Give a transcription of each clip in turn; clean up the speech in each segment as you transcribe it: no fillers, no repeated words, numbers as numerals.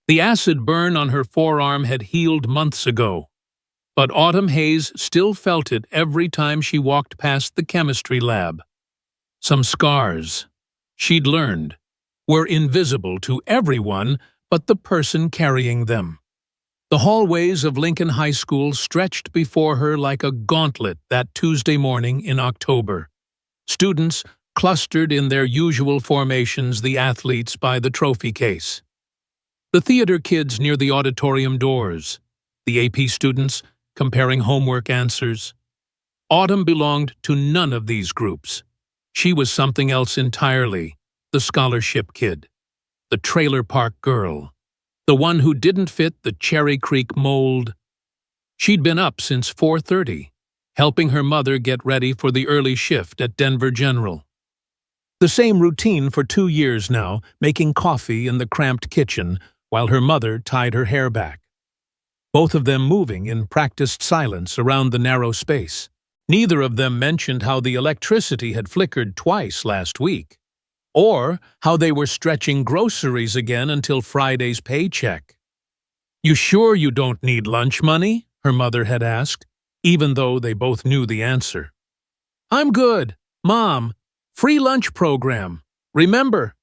The acid burn on her forearm had healed months ago, but Autumn Hayes still felt it every time she walked past the chemistry lab. Some scars, she'd learned, were invisible to everyone but the person carrying them. The hallways of Lincoln High School stretched before her like a gauntlet that Tuesday morning in October. Students clustered in their usual formations, the athletes by the trophy case, the theater kids near the auditorium doors, the AP students comparing homework answers. Autumn belonged to none of these groups. She was something else entirely, the scholarship kid, the trailer park girl, the one who didn't fit the Cherry Creek mold. She'd been up since 4:30, helping her mother get ready for the early shift at Denver General. The same routine for 2 years now, making coffee in the cramped kitchen while her mother tied her hair back. Both of them moving in practiced silence around the narrow space. Neither of them mentioned how the electricity had flickered twice last week, or how they were stretching groceries again until Friday's paycheck. "You sure you don't need lunch money?" her mother had asked, even though they both knew the answer. "I'm good, Mom. Free lunch program. Remember?"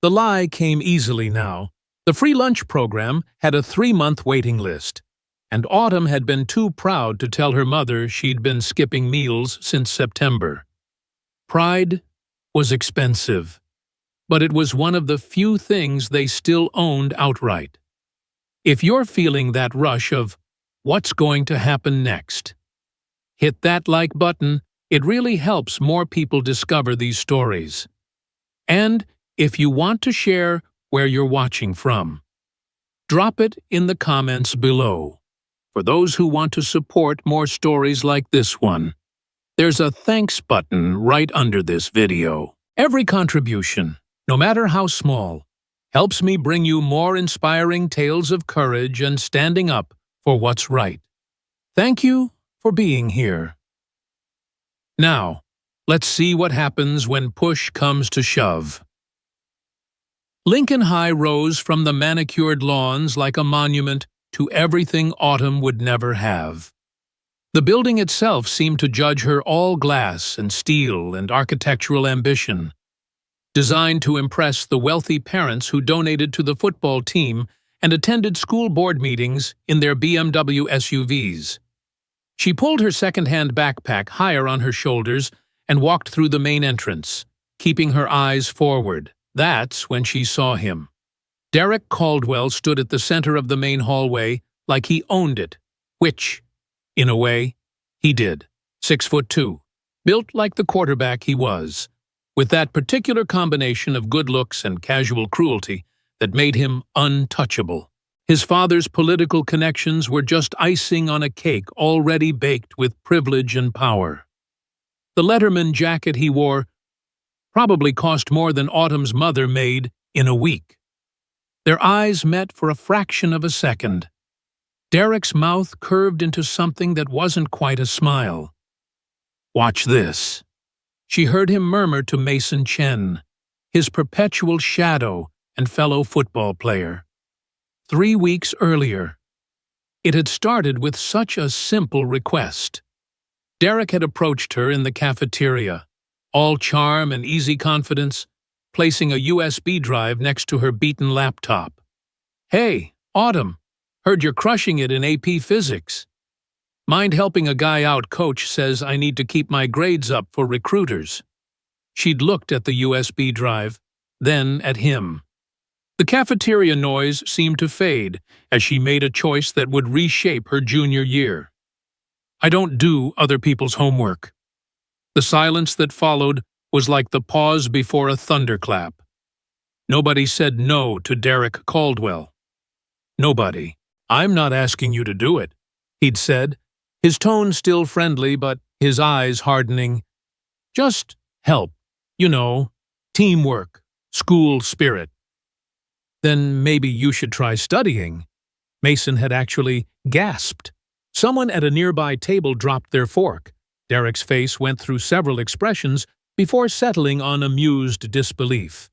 The lie came easily now. The free lunch program had a 3-month waiting list, and Autumn had been too proud to tell her mother she'd been skipping meals since September. Pride was expensive, but it was one of the few things they still owned outright. If you're feeling that rush of what's going to happen next, hit that like button. It really helps more people discover these stories. And if you want to share where you're watching from, drop it in the comments below. For those who want to support more stories like this one, there's a thanks button right under this video. Every contribution, no matter how small, helps me bring you more inspiring tales of courage and standing up for what's right. Thank you for being here. Now, let's see what happens when push comes to shove. Lincoln High rose from the manicured lawns like a monument to everything Autumn would never have. The building itself seemed to judge her all glass and steel and architectural ambition, designed to impress the wealthy parents who donated to the football team and attended school board meetings in their BMW SUVs. She pulled her second-hand backpack higher on her shoulders and walked through the main entrance, keeping her eyes forward. That's when she saw him. Derek Caldwell stood at the center of the main hallway like he owned it, which, in a way, he did. 6'2", built like the quarterback he was, with that particular combination of good looks and casual cruelty that made him untouchable. His father's political connections were just icing on a cake already baked with privilege and power. The Letterman jacket he wore probably cost more than Autumn's mother made in a week. Their eyes met for a fraction of a second. Derek's mouth curved into something that wasn't quite a smile. "Watch this," she heard him murmur to Mason Chen, his perpetual shadow and fellow football player. 3 weeks earlier, it had started with such a simple request. Derek had approached her in the cafeteria, all charm and easy confidence, placing a USB drive next to her beaten laptop. "Hey, Autumn, heard you're crushing it in AP Physics. Mind helping a guy out? Coach says I need to keep my grades up for recruiters." She'd looked at the USB drive, then at him. The cafeteria noise seemed to fade as she made a choice that would reshape her junior year. "I don't do other people's homework." The silence that followed was like the pause before a thunderclap. Nobody said no to Derek Caldwell. Nobody. "I'm not asking you to do it," he'd said, his tone still friendly but his eyes hardening. "Just help, you know, teamwork, school spirit." "Then maybe you should try studying." Mason had actually gasped. Someone at a nearby table dropped their fork. Derek's face went through several expressions before settling on amused disbelief.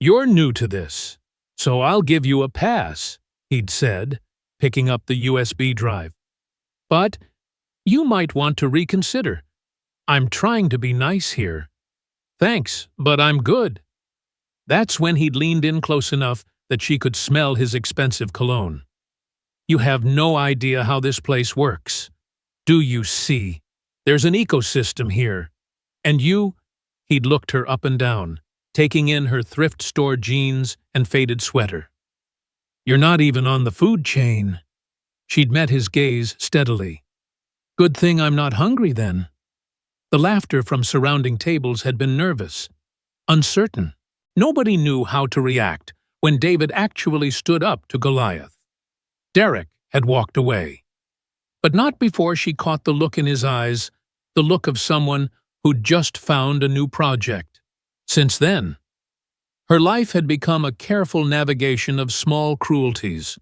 "You're new to this, "So I'll give you a pass," he'd said, picking up the USB drive. "But you might want to reconsider. I'm trying to be nice here. Thanks, but I'm good." That's when he'd leaned in close enough that she could smell his expensive cologne. "You have no idea how this place works. Do you see? There's an ecosystem here. And you—" He'd looked her up and down, taking in her thrift store jeans and faded sweater. "You're not even on the food chain." She'd met his gaze steadily. "Good thing I'm not hungry, then." The laughter from surrounding tables had been nervous, uncertain. Nobody knew how to react when David actually stood up to Goliath. Derek had walked away. But not before she caught the look in his eyes, the look of someone who'd just found a new project. Since then, her life had become a careful navigation of small cruelties.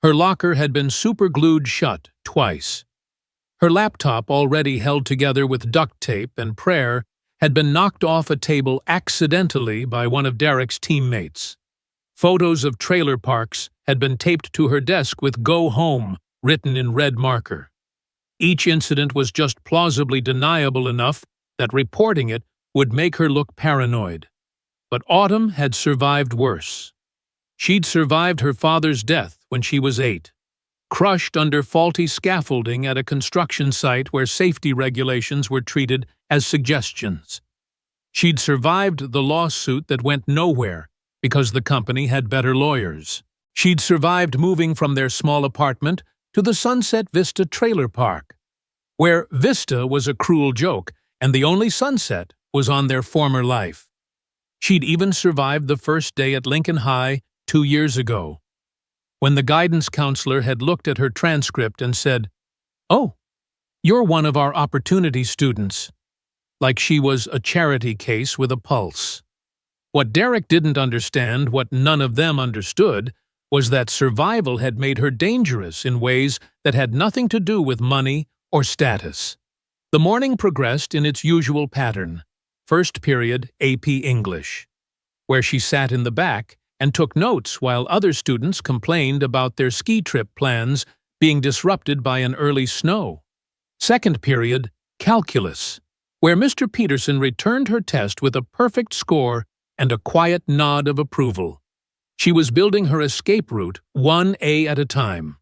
Her locker had been superglued shut twice. Her laptop, already held together with duct tape and prayer, had been knocked off a table accidentally by one of Derek's teammates. Photos of trailer parks had been taped to her desk with "Go Home" written in red marker. Each incident was just plausibly deniable enough that reporting it would make her look paranoid. But Autumn had survived worse. She'd survived her father's death when she was 8, crushed under faulty scaffolding at a construction site where safety regulations were treated as suggestions. She'd survived the lawsuit that went nowhere because the company had better lawyers. She'd survived moving from their small apartment to the Sunset Vista trailer park, where Vista was a cruel joke and the only sunset was on their former life. She'd even survived the first day at Lincoln High 2 years ago, when the guidance counselor had looked at her transcript and said, "Oh, you're one of our opportunity students," like she was a charity case with a pulse. What Derek didn't understand, what none of them understood, was that survival had made her dangerous in ways that had nothing to do with money or status. The morning progressed in its usual pattern. First period, AP English, where she sat in the back and took notes while other students complained about their ski trip plans being disrupted by an early snow. Second period, Calculus, where Mr. Peterson returned her test with a perfect score and a quiet nod of approval. She was building her escape route 1A at a time,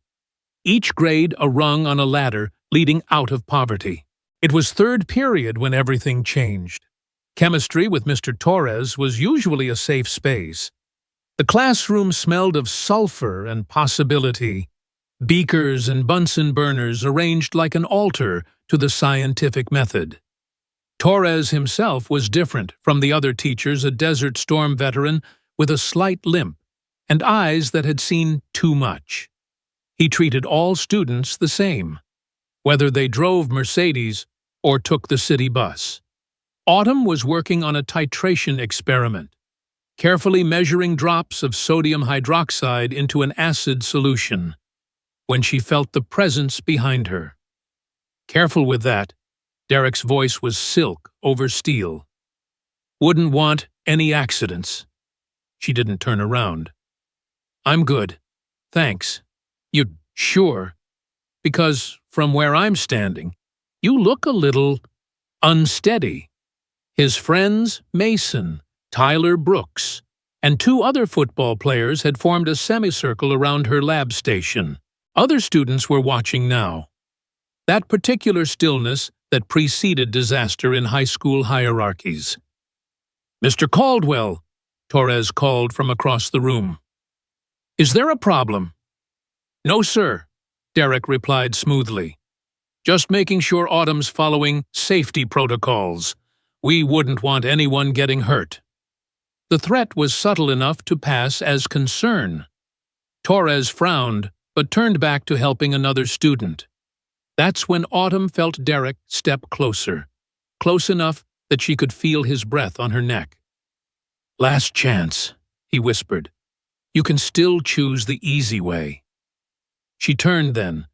each grade a rung on a ladder leading out of poverty. It was third period when everything changed. Chemistry with Mr. Torres was usually a safe space. The classroom smelled of sulfur and possibility, beakers and Bunsen burners arranged like an altar to the scientific method. Torres himself was different from the other teachers, a Desert Storm veteran with a slight limp and eyes that had seen too much. He treated all students the same, whether they drove Mercedes or took the city bus. Autumn was working on a titration experiment, carefully measuring drops of sodium hydroxide into an acid solution, when she felt the presence behind her. "Careful with that." Derek's voice was silk over steel. "Wouldn't want any accidents." She didn't turn around. "I'm good. Thanks." "You sure? Because from where I'm standing, you look a little unsteady." His friends, Mason, Tyler Brooks, and 2 other football players had formed a semicircle around her lab station. Other students were watching now. That particular stillness that preceded disaster in high school hierarchies. "Mr. Caldwell," Torres called from across the room. "Is there a problem?" "No, sir," Derek replied smoothly. "Just making sure Autumn's following safety protocols. We wouldn't want anyone getting hurt." The threat was subtle enough to pass as concern. Torres frowned, but turned back to helping another student. That's when Autumn felt Derek step closer, close enough that she could feel his breath on her neck. "Last chance," he whispered. "You can still choose the easy way." She turned then,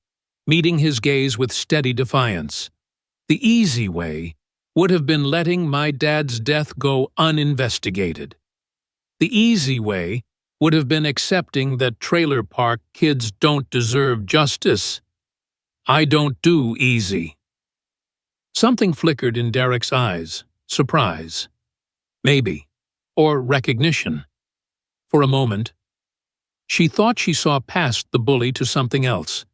meeting his gaze with steady defiance. "The easy way would have been letting my dad's death go uninvestigated. The easy way would have been accepting that trailer park kids don't deserve justice. I don't do easy. Something flickered in Derek's eyes. Surprise. Maybe. Or recognition. For a moment, she thought she saw past the bully to something else.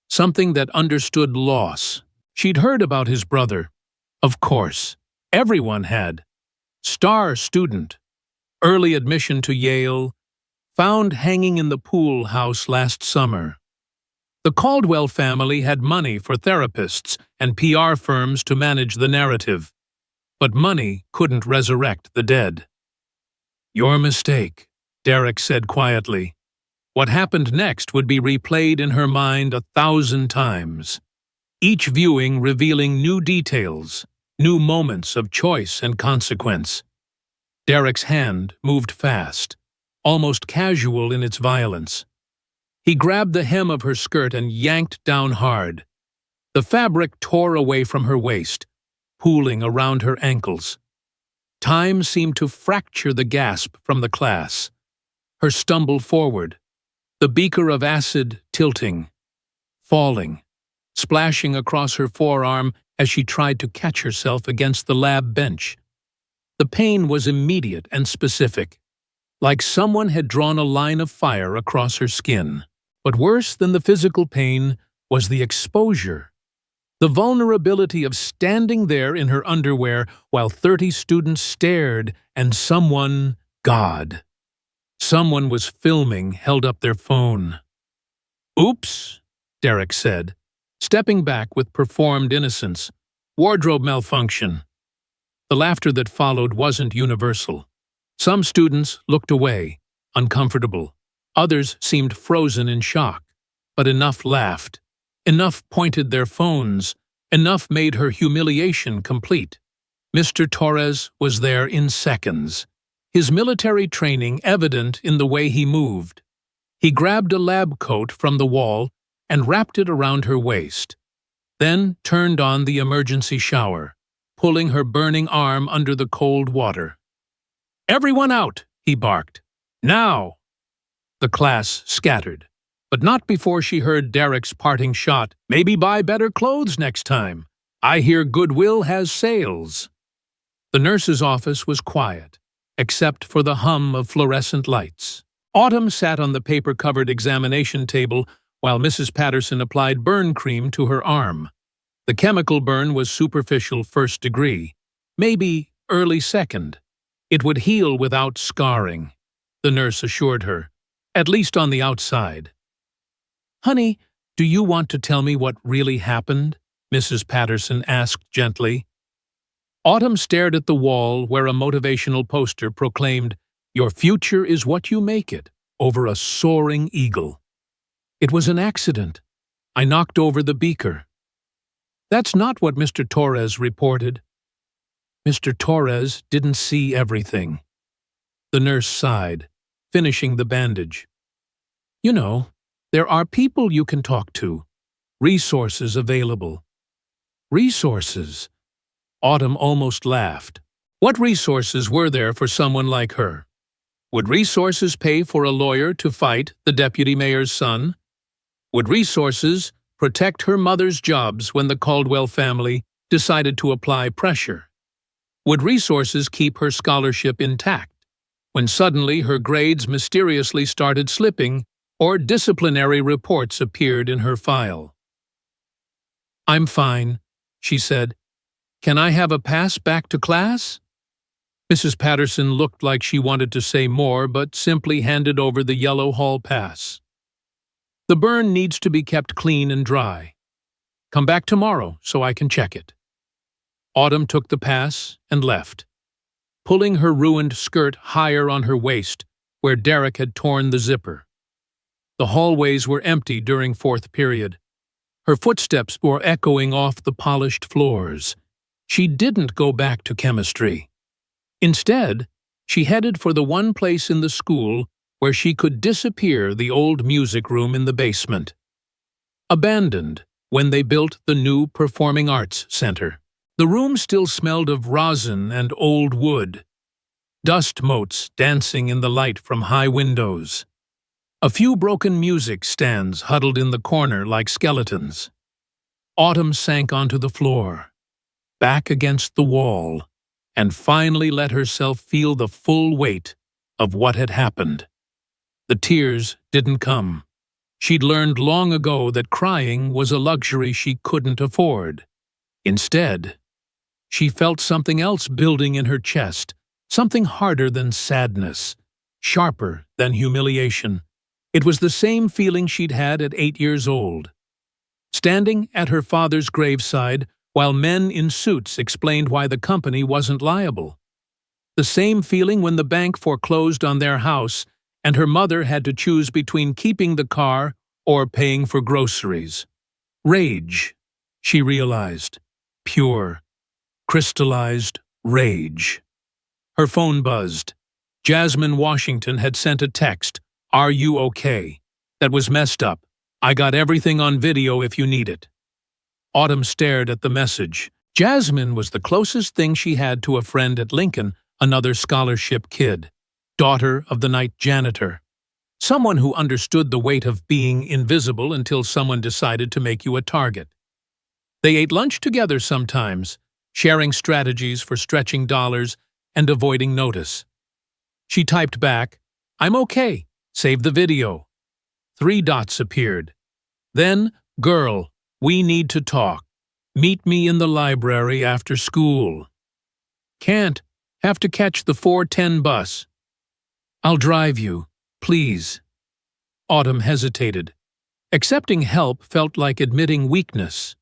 Something that understood loss. She'd heard about his brother. Of course. Everyone had. Star student. Early admission to Yale. Found hanging in the pool house last summer. The Caldwell family had money for therapists and PR firms to manage the narrative. But money couldn't resurrect the dead. Your mistake, Derek said quietly. What happened next would be replayed in her mind 1,000 times. Each viewing revealing new details, new moments of choice and consequence. Derek's hand moved fast, almost casual in its violence. He grabbed the hem of her skirt and yanked down hard. The fabric tore away from her waist, pooling around her ankles. Time seemed to fracture the gasp from the class. Her stumble forward, the beaker of acid tilting, falling, splashing across her forearm as she tried to catch herself against the lab bench. The pain was immediate and specific, like someone had drawn a line of fire across her skin. But worse than the physical pain was the exposure. The vulnerability of standing there in her underwear while 30 students stared and someone, God, someone was filming, held up their phone. Oops, Derek said, stepping back with performed innocence. Wardrobe malfunction. The laughter that followed wasn't universal. Some students looked away, uncomfortable. Others seemed frozen in shock. But enough laughed. Enough pointed their phones. Enough made her humiliation complete. Mr. Torres was there in seconds, his military training evident in the way he moved. He grabbed a lab coat from the wall and wrapped it around her waist, then turned on the emergency shower, pulling her burning arm under the cold water. "Everyone out!" he barked. "Now!" The class scattered, but not before she heard Derek's parting shot. "Maybe buy better clothes next time. I hear Goodwill has sales." The nurse's office was quiet, except for the hum of fluorescent lights. Autumn sat on the paper-covered examination table while Mrs. Patterson applied burn cream to her arm. The chemical burn was superficial first degree, maybe early second. It would heal without scarring, the nurse assured her, at least on the outside. "Honey, do you want to tell me what really happened?" Mrs. Patterson asked gently. Autumn stared at the wall where a motivational poster proclaimed, "Your future is what you make it," over a soaring eagle. "It was an accident. I knocked over the beaker." "That's not what Mr. Torres reported." "Mr. Torres didn't see everything." The nurse sighed, finishing the bandage. "You know, there are people you can talk to, resources available." "Resources?" Autumn almost laughed. What resources were there for someone like her? Would resources pay for a lawyer to fight the deputy mayor's son? Would resources protect her mother's jobs when the Caldwell family decided to apply pressure? Would resources keep her scholarship intact when suddenly her grades mysteriously started slipping or disciplinary reports appeared in her file? "I'm fine," she said. "Can I have a pass back to class?" Mrs. Patterson looked like she wanted to say more, but simply handed over the yellow hall pass. "The burn needs to be kept clean and dry. Come back tomorrow so I can check it." Autumn took the pass and left, pulling her ruined skirt higher on her waist where Derek had torn the zipper. The hallways were empty during fourth period. Her footsteps were echoing off the polished floors. She didn't go back to chemistry. Instead, she headed for the one place in the school where she could disappear, the old music room in the basement. Abandoned when they built the new Performing Arts Center. The room still smelled of rosin and old wood. dust motes dancing in the light from high windows. A few broken music stands huddled in the corner like skeletons. Autumn sank onto the floor, back against the wall, and finally let herself feel the full weight of what had happened. The tears didn't come. She'd learned long ago that crying was a luxury she couldn't afford. Instead, she felt something else building in her chest, something harder than sadness, sharper than humiliation. It was the same feeling she'd had at 8 years old. Standing at her father's graveside while men in suits explained why the company wasn't liable. The same feeling when the bank foreclosed on their house and her mother had to choose between keeping the car or paying for groceries. Rage, she realized. Pure, crystallized rage. Her phone buzzed. Jasmine Washington had sent a text, "Are you okay?" That was messed up. "I got everything on video if you need it." Autumn stared at the message. Jasmine was the closest thing she had to a friend at Lincoln, another scholarship kid, daughter of the night janitor. Someone who understood the weight of being invisible until someone decided to make you a target. They ate lunch together sometimes, sharing strategies for stretching dollars and avoiding notice. She typed back, "I'm okay. Save the video." 3 dots appeared. Then, "Girl, we need to talk. Meet me in the library after school." "Can't. Have to catch the 4:10 bus." "I'll drive you, please." Autumn hesitated. Accepting help felt like admitting weakness.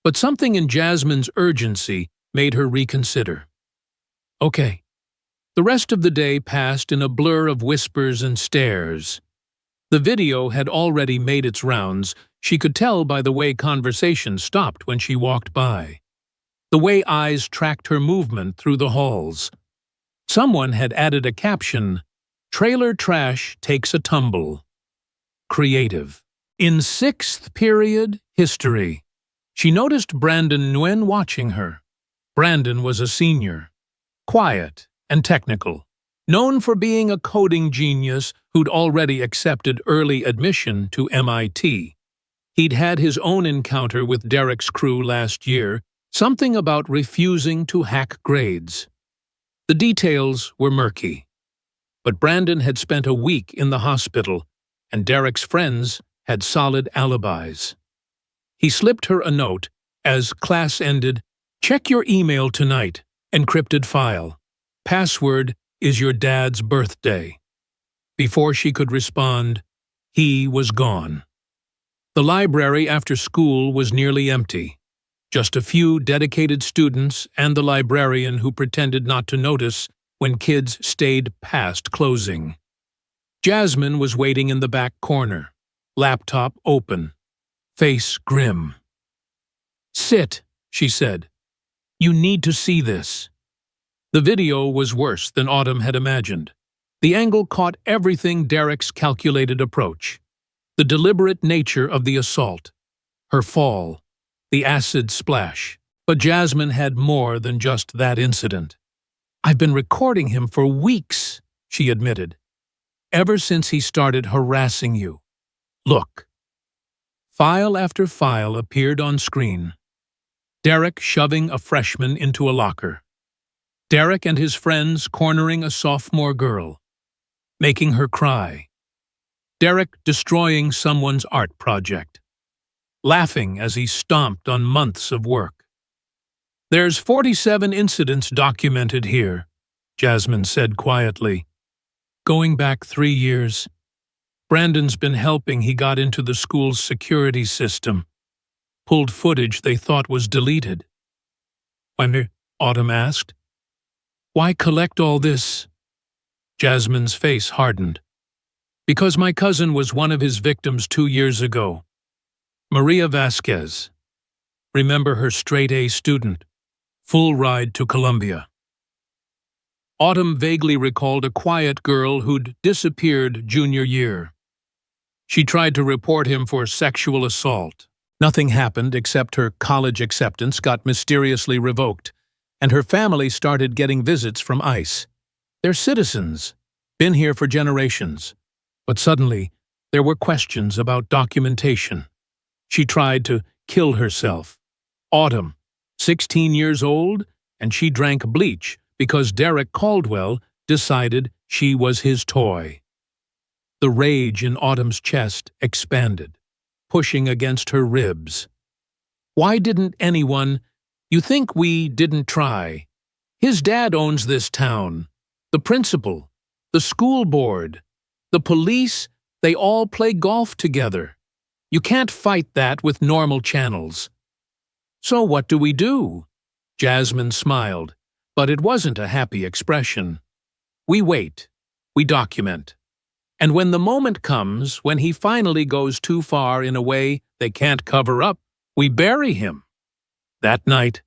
But something in Jasmine's urgency made her reconsider. "Okay." The rest of the day passed in a blur of whispers and stares. The video had already made its rounds. She could tell by the way conversation stopped when she walked by, the way eyes tracked her movement through the halls. Someone had added a caption, "Trailer trash takes a tumble." Creative. In 6th period history, she noticed Brandon Nguyen watching her. Brandon was a senior, quiet and technical, known for being a coding genius who'd already accepted early admission to MIT. He'd had his own encounter with Derek's crew last year, something about refusing to hack grades. The details were murky. But Brandon had spent a week in the hospital, and Derek's friends had solid alibis. He slipped her a note as class ended, "Check your email tonight. Encrypted file. Password is your dad's birthday." Before she could respond, he was gone. The library after school was nearly empty. Just a few dedicated students and the librarian who pretended not to notice when kids stayed past closing. Jasmine was waiting in the back corner, laptop open, face grim. "Sit," she said. "You need to see this." The video was worse than Autumn had imagined. The angle caught everything Derek's calculated approach. The deliberate nature of the assault, her fall, the acid splash. But Jasmine had more than just that incident. "I've been recording him for weeks," she admitted. "Ever since he started harassing you. Look." File after file appeared on screen. Derek shoving a freshman into a locker. Derek and his friends cornering a sophomore girl, making her cry. Derek destroying someone's art project, laughing as he stomped on months of work. "There's 47 incidents documented here," Jasmine said quietly. "Going back 3 years. Brandon's been helping. He got into the school's security system, pulled footage they thought was deleted." "Why?" Autumn asked. "Why collect all this?" Jasmine's face hardened. "Because my cousin was one of his victims 2 years ago. Maria Vasquez. Remember her straight-A student? Full ride to Columbia." Autumn vaguely recalled a quiet girl who'd disappeared junior year. She tried to report him for sexual assault. Nothing happened except her college acceptance got mysteriously revoked, and her family started getting visits from ICE. They're citizens, been here for generations. But suddenly, there were questions about documentation. She tried to kill herself. Autumn, 16 years old, and she drank bleach because Derek Caldwell decided she was his toy. The rage in Autumn's chest expanded, pushing against her ribs. Why didn't anyone? You think we didn't try? His dad owns this town. The principal, the school board, the police, they all play golf together. You can't fight that with normal channels. So what do we do? Jasmine smiled, but it wasn't a happy expression. We wait. We document. And when the moment comes, when he finally goes too far in a way they can't cover up, we bury him. That night,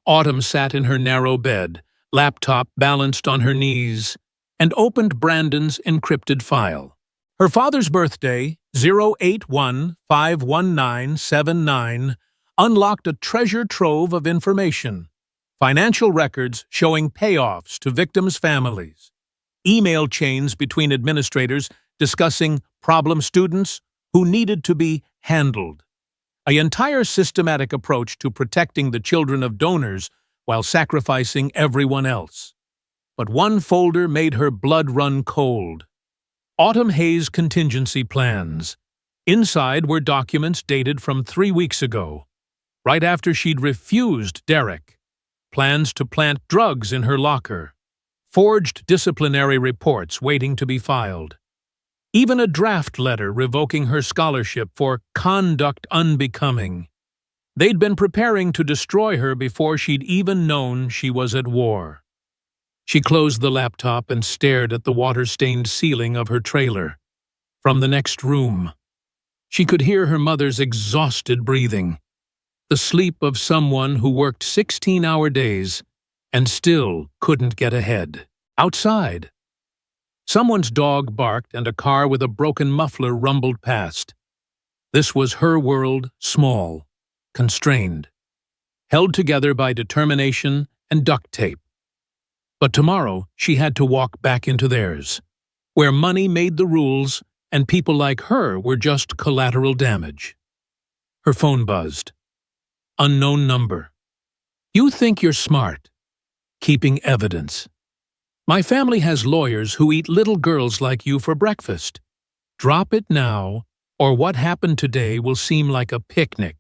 Autumn sat in her narrow bed, laptop balanced on her knees, and opened Brandon's encrypted file. Her father's birthday, 081-51979, unlocked a treasure trove of information. Financial records showing payoffs to victims' families. Email chains between administrators discussing problem students who needed to be handled. An entire systematic approach to protecting the children of donors while sacrificing everyone else. But one folder made her blood run cold. Autumn Hayes' contingency plans. Inside were documents dated from 3 weeks ago, right after she'd refused Derek. Plans to plant drugs in her locker. Forged disciplinary reports waiting to be filed. Even a draft letter revoking her scholarship for conduct unbecoming. They'd been preparing to destroy her before she'd even known she was at war. She closed the laptop and stared at the water-stained ceiling of her trailer. From the next room, she could hear her mother's exhausted breathing, the sleep of someone who worked 16-hour days and still couldn't get ahead. Outside, someone's dog barked and a car with a broken muffler rumbled past. This was her world, small, constrained, held together by determination and duct tape. But tomorrow she had to walk back into theirs, where money made the rules and people like her were just collateral damage. Her phone buzzed. Unknown number. You think you're smart. Keeping evidence. My family has lawyers who eat little girls like you for breakfast. Drop it now, or what happened today will seem like a picnic.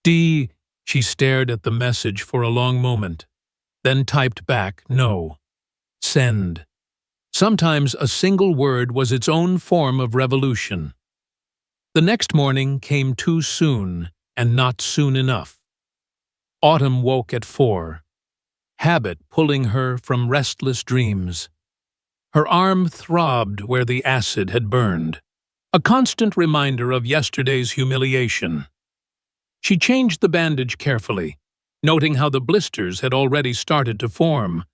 D. She stared at the message for a long moment, then typed back, no. Send. Sometimes a single word was its own form of revolution. The next morning came too soon, and not soon enough. Autumn woke at 4. Habit pulling her from restless dreams. Her arm throbbed where the acid had burned, a constant reminder of yesterday's humiliation. She changed the bandage carefully, noting how the blisters had already started to form.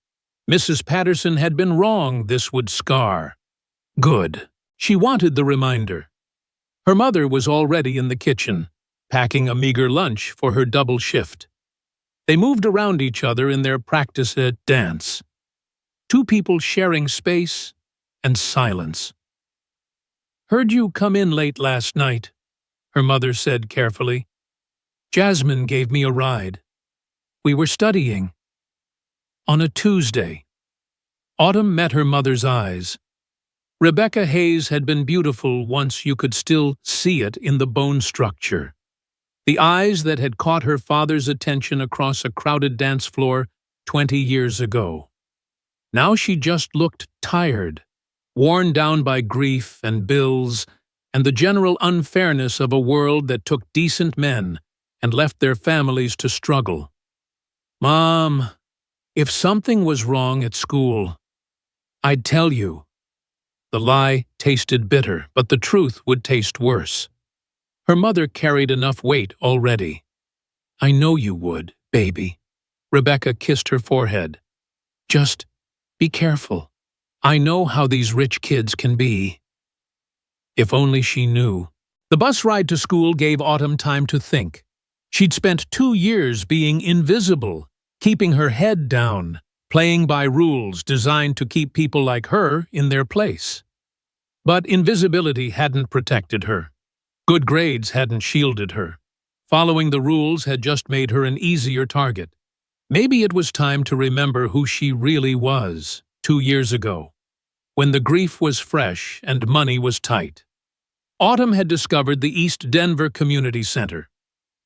Mrs. Patterson had been wrong, this would scar. Good. She wanted the reminder. Her mother was already in the kitchen, packing a meager lunch for her double shift. They moved around each other in their practice at dance. Two people sharing space and silence. Heard you come in late last night, her mother said carefully. Jasmine gave me a ride. We were studying. On a Tuesday. Autumn met her mother's eyes. Rebecca Hayes had been beautiful once you could still see it in the bone structure. The eyes that had caught her father's attention across a crowded dance floor 20 years ago. Now she just looked tired, worn down by grief and bills and the general unfairness of a world that took decent men and left their families to struggle. Mom, if something was wrong at school, I'd tell you. The lie tasted bitter, but the truth would taste worse. Her mother carried enough weight already. I know you would, baby. Rebecca kissed her forehead. Just be careful. I know how these rich kids can be. If only she knew. The bus ride to school gave Autumn time to think. She'd spent 2 years being invisible, keeping her head down, playing by rules designed to keep people like her in their place. But invisibility hadn't protected her. Good grades hadn't shielded her. Following the rules had just made her an easier target. Maybe it was time to remember who she really was 2 years ago, when the grief was fresh and money was tight. Autumn had discovered the East Denver Community Center.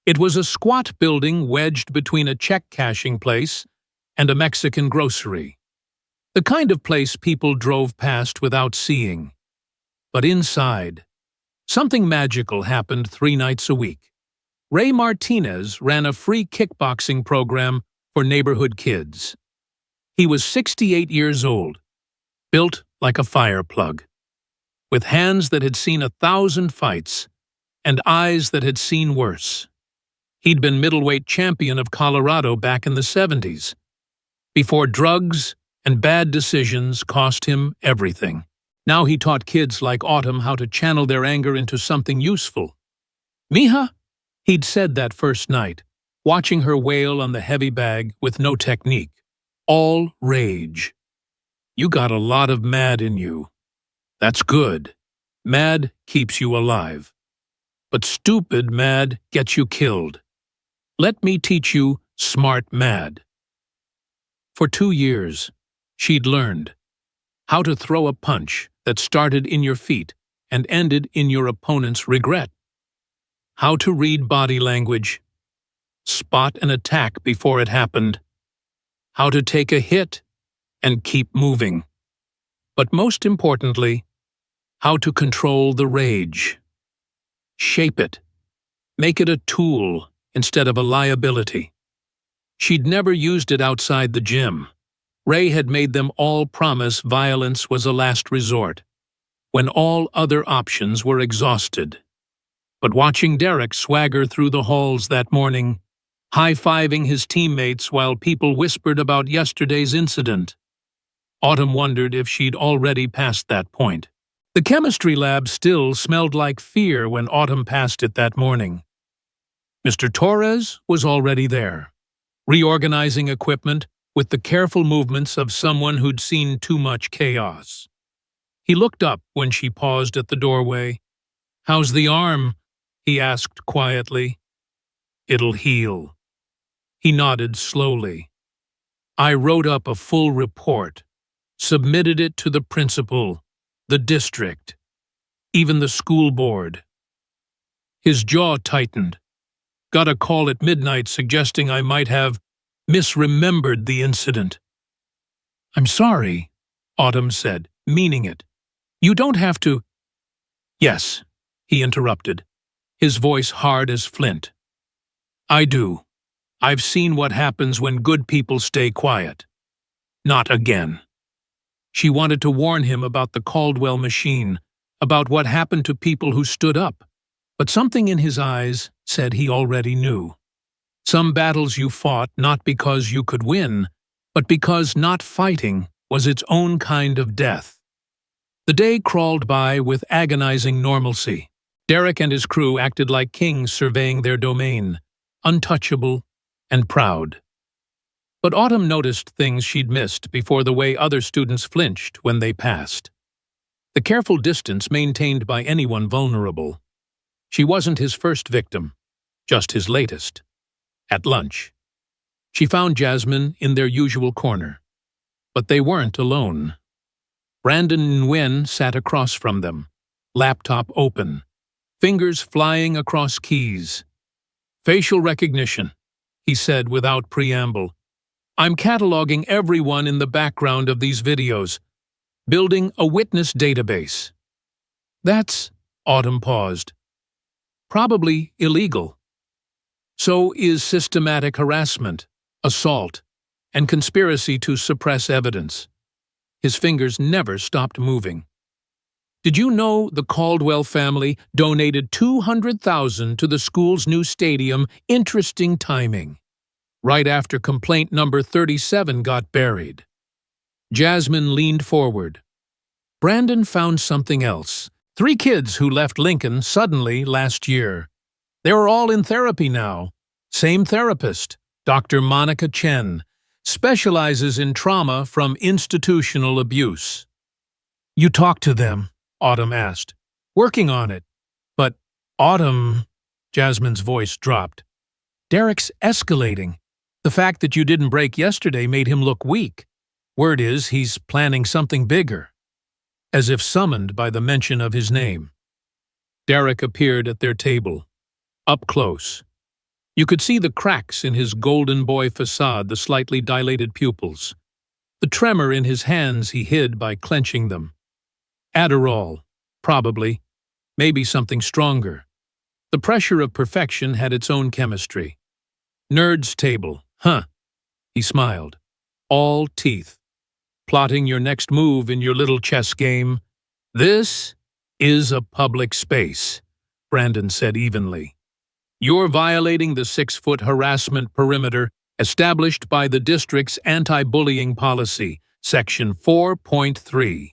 It was a squat building wedged between a check-cashing place and a Mexican grocery. The kind of place people drove past without seeing. But inside, something magical happened 3 nights a week. Ray Martinez ran a free kickboxing program for neighborhood kids. He was 68 years old, built like a fire plug, with hands that had seen 1,000 fights and eyes that had seen worse. He'd been middleweight champion of Colorado back in the 70s, before drugs and bad decisions cost him everything. Now he taught kids like Autumn how to channel their anger into something useful. "Mija," he'd said that first night, watching her wail on the heavy bag with no technique. All rage. "You got a lot of mad in you. That's good. Mad keeps you alive. But stupid mad gets you killed. Let me teach you smart mad." For 2 years, she'd learned how to throw a punch that started in your feet and ended in your opponent's regret. How to read body language, spot an attack before it happened. How to take a hit and keep moving. But most importantly, how to control the rage. Shape it. Make it a tool instead of a liability. She'd never used it outside the gym. Ray had made them all promise violence was a last resort, when all other options were exhausted. But watching Derek swagger through the halls that morning, high-fiving his teammates while people whispered about yesterday's incident, Autumn wondered if she'd already passed that point. The chemistry lab still smelled like fear when Autumn passed it that morning. Mr. Torres was already there, reorganizing equipment with the careful movements of someone who'd seen too much chaos. He looked up when she paused at the doorway. "How's the arm?" he asked quietly. "It'll heal." He nodded slowly. "I wrote up a full report, submitted it to the principal, the district, even the school board." His jaw tightened. "Got a call at midnight suggesting I might have misremembered the incident." "I'm sorry," Autumn said, meaning it. "You don't have to—" "Yes," he interrupted, his voice hard as flint. "I do. I've seen what happens when good people stay quiet. Not again." She wanted to warn him about the Caldwell machine, about what happened to people who stood up, but something in his eyes said he already knew. Some battles you fought not because you could win, but because not fighting was its own kind of death. The day crawled by with agonizing normalcy. Derek and his crew acted like kings surveying their domain, untouchable and proud. But Autumn noticed things she'd missed before the way other students flinched when they passed. The careful distance maintained by anyone vulnerable. She wasn't his first victim, just his latest. At lunch, she found Jasmine in their usual corner. But they weren't alone. Brandon Nguyen sat across from them, laptop open, fingers flying across keys. "Facial recognition," he said without preamble. "I'm cataloging everyone in the background of these videos, building a witness database." "That's," Autumn paused, "probably illegal." "So is systematic harassment, assault, and conspiracy to suppress evidence." His fingers never stopped moving. "Did you know the Caldwell family donated $200,000 to the school's new stadium? Interesting timing. Right after complaint number 37 got buried." Jasmine leaned forward. Brandon found something else. 3 kids who left Lincoln suddenly last year. They were all in therapy now. Same therapist, Dr. Monica Chen, specializes in trauma from institutional abuse. You talked to them, Autumn asked. Working on it. But, Autumn, Jasmine's voice dropped. Derek's escalating. The fact that you didn't break yesterday made him look weak. Word is he's planning something bigger. As if summoned by the mention of his name. Derek appeared at their table, up close. You could see the cracks in his golden boy facade, the slightly dilated pupils. The tremor in his hands he hid by clenching them. Adderall, probably. Maybe something stronger. The pressure of perfection had its own chemistry. Nerd's table, huh? He smiled. All teeth. Plotting your next move in your little chess game. This is a public space, Brandon said evenly. You're violating the 6-foot harassment perimeter established by the district's anti-bullying policy, Section 4.3.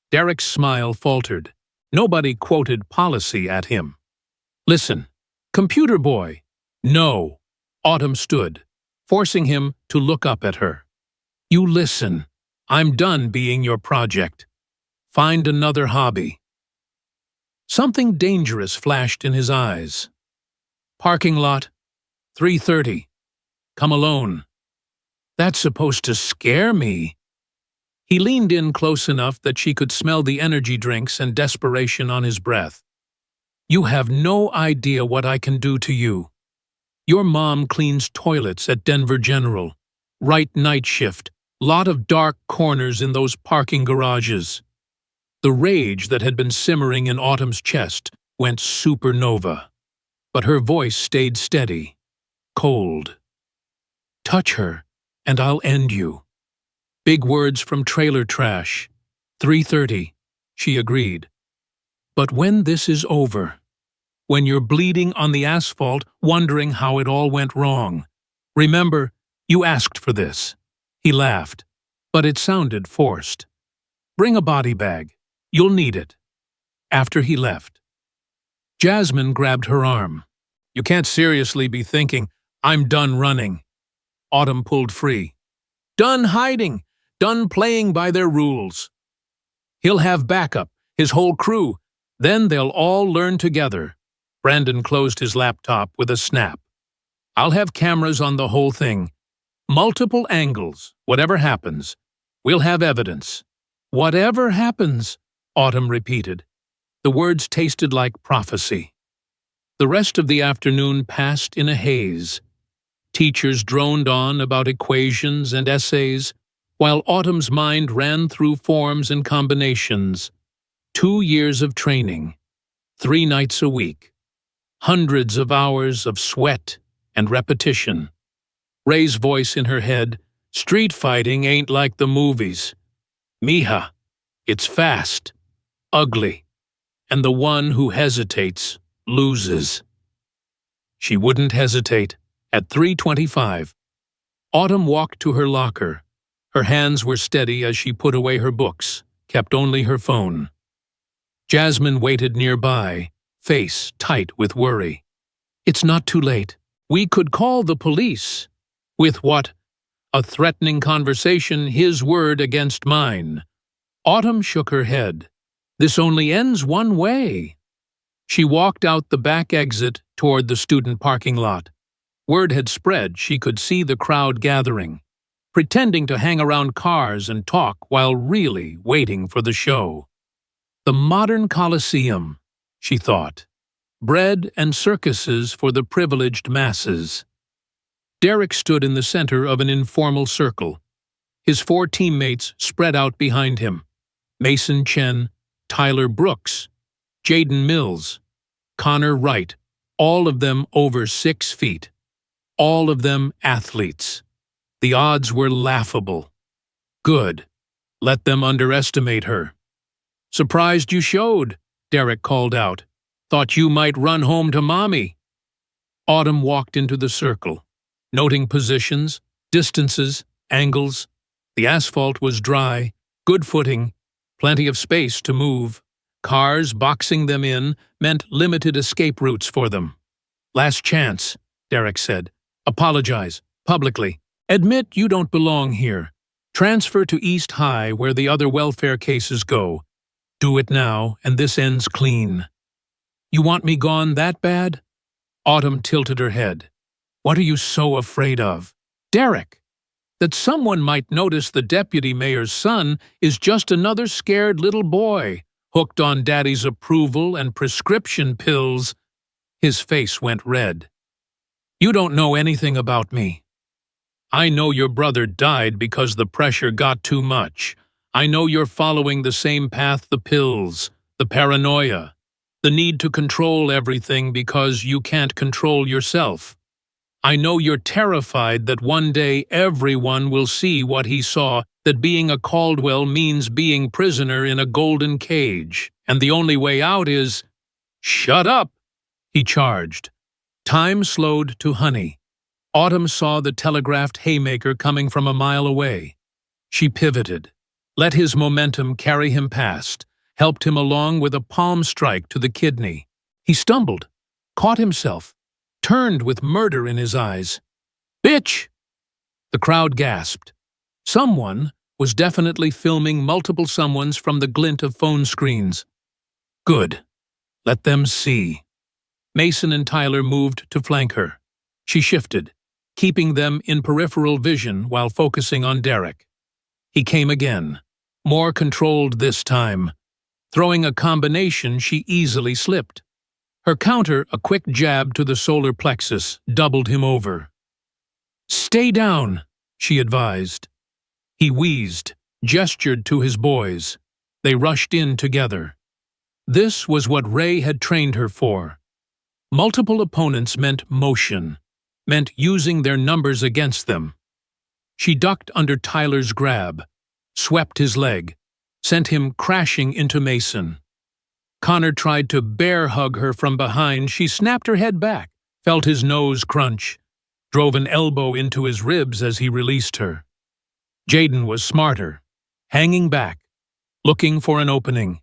Derek's smile faltered. Nobody quoted policy at him. Listen, computer boy. No. Autumn stood, forcing him to look up at her. You listen. I'm done being your project. Find another hobby. Something dangerous flashed in his eyes. Parking lot, 3:30. Come alone. That's supposed to scare me. He leaned in close enough that she could smell the energy drinks and desperation on his breath. You have no idea what I can do to you. Your mom cleans toilets at Denver General. Right night shift. Lot of dark corners in those parking garages. The rage that had been simmering in Autumn's chest went supernova. But her voice stayed steady, cold. Touch her, and I'll end you. Big words from trailer trash. 3:30, she agreed. But when this is over, when you're bleeding on the asphalt, wondering how it all went wrong, remember, you asked for this. He laughed, but it sounded forced. Bring a body bag. You'll need it. After he left. Jasmine grabbed her arm. You can't seriously be thinking, I'm done running. Autumn pulled free. Done hiding. Done playing by their rules. He'll have backup, his whole crew. Then they'll all learn together. Brandon closed his laptop with a snap. I'll have cameras on the whole thing. Multiple angles, whatever happens. We'll have evidence. Whatever happens, Autumn repeated. The words tasted like prophecy. The rest of the afternoon passed in a haze. Teachers droned on about equations and essays, while Autumn's mind ran through forms and combinations. 2 years of training, 3 nights a week, hundreds of hours of sweat and repetition. Ray's voice in her head, street fighting ain't like the movies. Mija, it's fast, ugly, and the one who hesitates loses. She wouldn't hesitate. At 3:25, Autumn walked to her locker. Her hands were steady as she put away her books, kept only her phone. Jasmine waited nearby, face tight with worry. It's not too late. We could call the police. With what? A threatening conversation, his word against mine. Autumn shook her head. This only ends one way. She walked out the back exit toward the student parking lot. Word had spread she could see the crowd gathering, pretending to hang around cars and talk while really waiting for the show. The modern Colosseum, she thought. Bread and circuses for the privileged masses. Derek stood in the center of an informal circle. His 4 teammates spread out behind him. Mason Chen, Tyler Brooks, Jaden Mills, Connor Wright, all of them over 6 feet. All of them athletes. The odds were laughable. Good. Let them underestimate her. Surprised you showed, Derek called out. Thought you might run home to mommy. Autumn walked into the circle, noting positions, distances, angles. The asphalt was dry, good footing, plenty of space to move. Cars boxing them in meant limited escape routes for them. Last chance, Derek said. Apologize, publicly. Admit you don't belong here. Transfer to East High where the other welfare cases go. Do it now, and this ends clean. You want me gone that bad? Autumn tilted her head. What are you so afraid of? Derek! That someone might notice the deputy mayor's son is just another scared little boy, hooked on daddy's approval and prescription pills. His face went red. You don't know anything about me. I know your brother died because the pressure got too much. I know you're following the same path, the pills, the paranoia, the need to control everything because you can't control yourself. I know you're terrified that one day everyone will see what he saw, that being a Caldwell means being prisoner in a golden cage, and the only way out is… Shut up! He charged. Time slowed to honey. Autumn saw the telegraphed haymaker coming from a mile away. She pivoted, let his momentum carry him past, helped him along with a palm strike to the kidney. He stumbled, caught himself, turned with murder in his eyes. Bitch! The crowd gasped. Someone was definitely filming multiple someones from the glint of phone screens. Good. Let them see. Mason and Tyler moved to flank her. She shifted, keeping them in peripheral vision while focusing on Derek. He came again, more controlled this time. Throwing a combination she easily slipped. Her counter, a quick jab to the solar plexus, doubled him over. Stay down, she advised. He wheezed, gestured to his boys. They rushed in together. This was what Ray had trained her for. Multiple opponents meant motion, meant using their numbers against them. She ducked under Tyler's grab, swept his leg, sent him crashing into Mason. Connor tried to bear hug her from behind. She snapped her head back, felt his nose crunch, drove an elbow into his ribs as he released her. Jaden was smarter, hanging back, looking for an opening.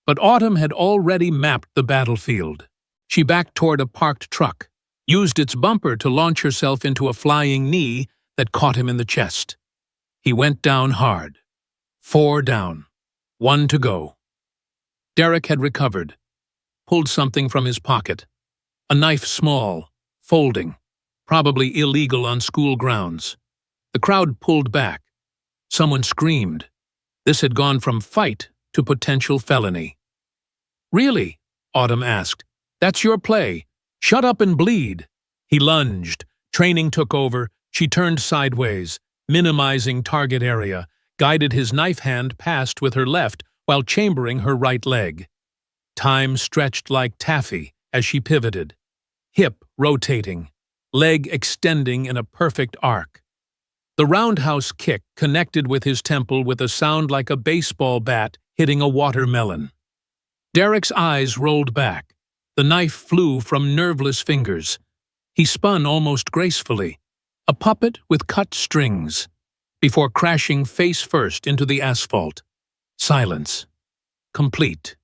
But Autumn had already mapped the battlefield. She backed toward a parked truck, used its bumper to launch herself into a flying knee that caught him in the chest. He went down hard. 4 down. 1 to go. Derek had recovered, pulled something from his pocket. A knife small, folding, probably illegal on school grounds. The crowd pulled back. Someone screamed. This had gone from fight to potential felony. Really? Autumn asked. That's your play. Shut up and bleed. He lunged. Training took over. She turned sideways, minimizing target area, guided his knife hand past with her left while chambering her right leg. Time stretched like taffy as she pivoted, hip rotating, leg extending in a perfect arc. The roundhouse kick connected with his temple with a sound like a baseball bat hitting a watermelon. Derek's eyes rolled back. The knife flew from nerveless fingers. He spun almost gracefully, a puppet with cut strings, before crashing face first into the asphalt. Silence. Complete.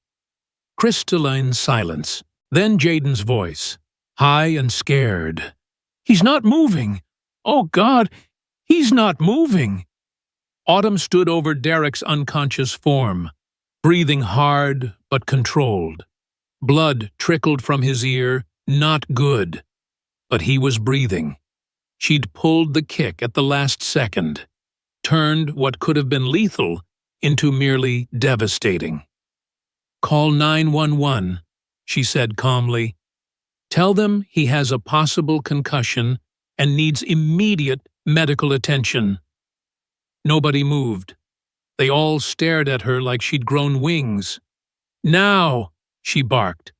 Crystalline silence. Then Jaden's voice, high and scared. He's not moving. Oh, God, he's not moving. Autumn stood over Derek's unconscious form, breathing hard but controlled. Blood trickled from his ear, not good. But he was breathing. She'd pulled the kick at the last second, turned what could have been lethal into merely devastating. Call 911, she said calmly. Tell them he has a possible concussion and needs immediate medical attention. Nobody moved. They all stared at her like she'd grown wings. Now, she barked,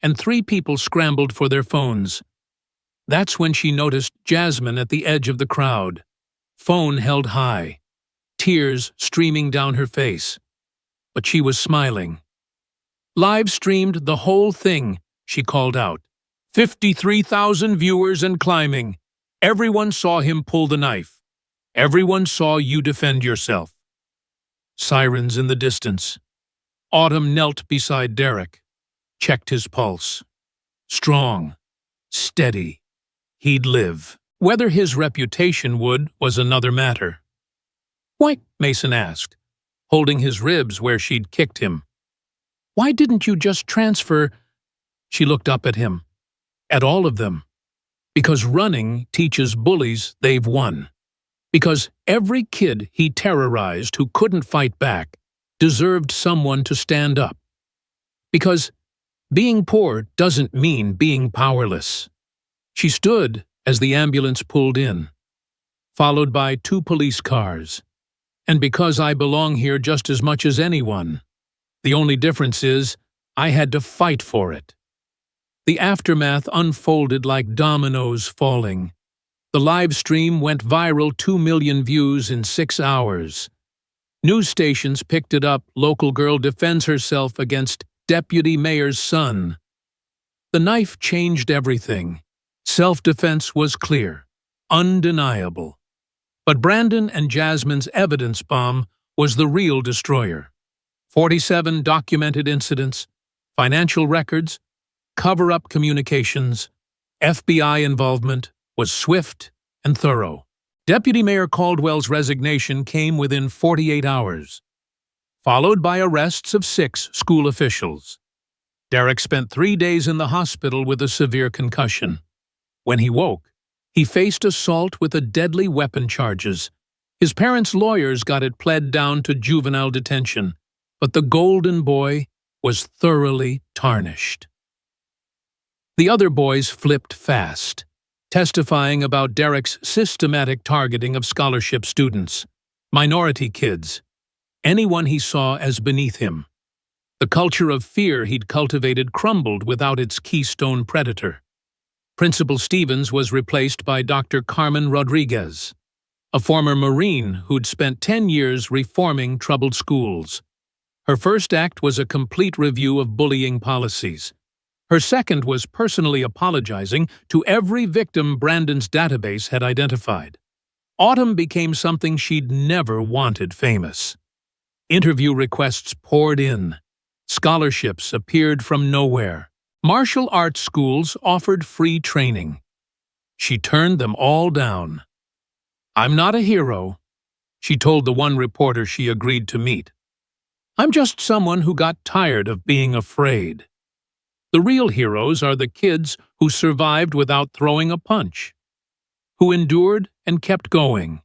and 3 people scrambled for their phones. That's when she noticed Jasmine at the edge of the crowd, phone held high, tears streaming down her face. But she was smiling. Live streamed the whole thing, she called out. 53,000 viewers and climbing. Everyone saw him pull the knife. Everyone saw you defend yourself. Sirens in the distance. Autumn knelt beside Derek, checked his pulse. Strong, steady. He'd live. Whether his reputation would was another matter. "Why?" Mason asked, holding his ribs where she'd kicked him. "Why didn't you just transfer?" She looked up at him, at all of them. "Because running teaches bullies they've won. Because every kid he terrorized who couldn't fight back deserved someone to stand up. Because being poor doesn't mean being powerless." She stood as the ambulance pulled in, followed by 2 police cars. "And because I belong here just as much as anyone. The only difference is I had to fight for it." The aftermath unfolded like dominoes falling. The live stream went viral, 2 million views in 6 hours. News stations picked it up. Local girl defends herself against deputy mayor's son. The knife changed everything. Self-defense was clear, undeniable. But Brandon and Jasmine's evidence bomb was the real destroyer. 47 documented incidents, financial records, cover-up communications, FBI involvement was swift and thorough. Deputy Mayor Caldwell's resignation came within 48 hours, followed by arrests of 6 school officials. Derek spent 3 days in the hospital with a severe concussion. When he woke, he faced assault with a deadly weapon charges. His parents' lawyers got it pled down to juvenile detention, but the golden boy was thoroughly tarnished. The other boys flipped fast, testifying about Derek's systematic targeting of scholarship students, minority kids, anyone he saw as beneath him. The culture of fear he'd cultivated crumbled without its keystone predator. Principal Stevens was replaced by Dr. Carmen Rodriguez, a former Marine who'd spent 10 years reforming troubled schools. Her first act was a complete review of bullying policies. Her second was personally apologizing to every victim Brandon's database had identified. Autumn became something she'd never wanted famous. Interview requests poured in. Scholarships appeared from nowhere. Martial arts schools offered free training. She turned them all down. "I'm not a hero," she told the one reporter she agreed to meet. "I'm just someone who got tired of being afraid. The real heroes are the kids who survived without throwing a punch, who endured and kept going.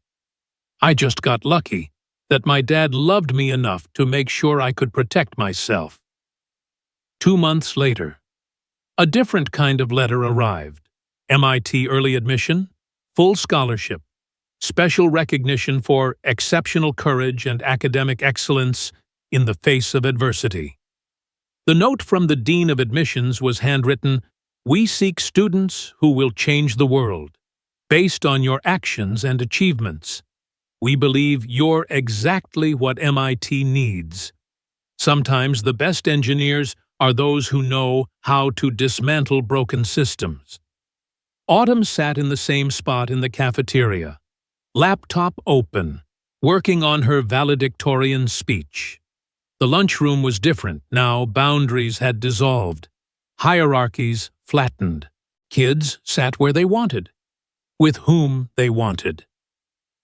I just got lucky that my dad loved me enough to make sure I could protect myself." 2 months later, a different kind of letter arrived. MIT early admission, full scholarship, special recognition for exceptional courage and academic excellence in the face of adversity. The note from the Dean of Admissions was handwritten, "We seek students who will change the world. Based on your actions and achievements, we believe you're exactly what MIT needs. Sometimes the best engineers are those who know how to dismantle broken systems." Autumn sat in the same spot in the cafeteria, laptop open, working on her valedictorian speech. The lunchroom was different now. Boundaries had dissolved, hierarchies flattened. Kids sat where they wanted, with whom they wanted.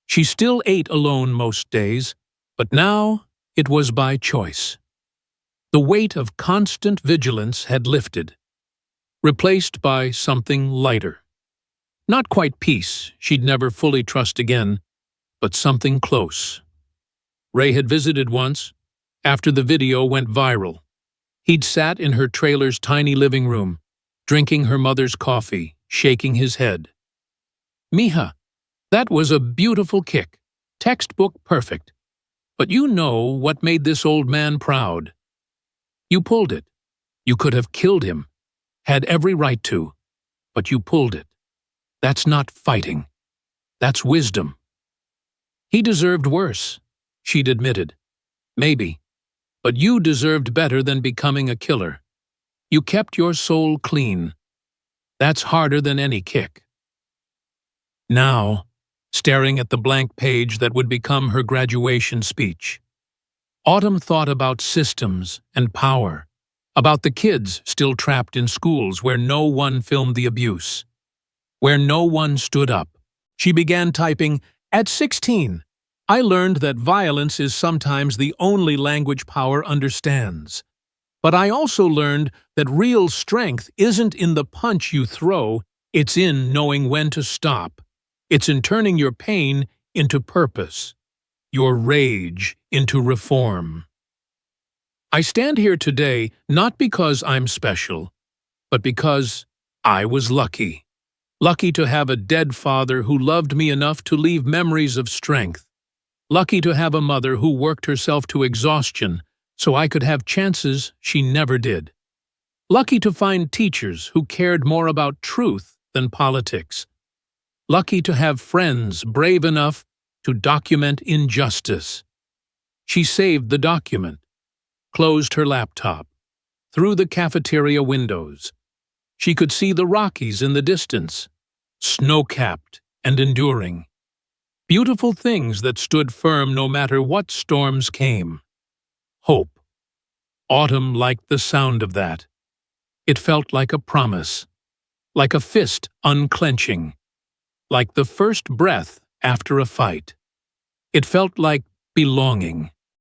She still ate alone most days, but now it was by choice. The weight of constant vigilance had lifted, replaced by something lighter. Not quite peace, she'd never fully trust again, but something close. Ray had visited once, after the video went viral. He'd sat in her trailer's tiny living room, drinking her mother's coffee, shaking his head. "Mija, that was a beautiful kick, textbook perfect. But you know what made this old man proud. You pulled it. You could have killed him, had every right to, but you pulled it. That's not fighting. That's wisdom." He deserved worse, she'd admitted. Maybe. But you deserved better than becoming a killer. You kept your soul clean. That's harder than any kick. Now, staring at the blank page that would become her graduation speech, Autumn thought about systems and power, about the kids still trapped in schools where no one filmed the abuse, where no one stood up, She began typing, "At 16, I learned that violence is sometimes the only language power understands. But I also learned that real strength isn't in the punch you throw, it's in knowing when to stop. It's in turning your pain into purpose, your rage into reform." I stand here today not because I'm special, but because I was lucky. Lucky to have a dead father who loved me enough to leave memories of strength. Lucky to have a mother who worked herself to exhaustion so I could have chances she never did. Lucky to find teachers who cared more about truth than politics. Lucky to have friends brave enough to document injustice. She saved the document, closed her laptop, through the cafeteria windows. She could see the Rockies in the distance, snow-capped and enduring. Beautiful things that stood firm no matter what storms came. Hope. Autumn liked the sound of that. It felt like a promise, like a fist unclenching, like the first breath after a fight. It felt like belonging.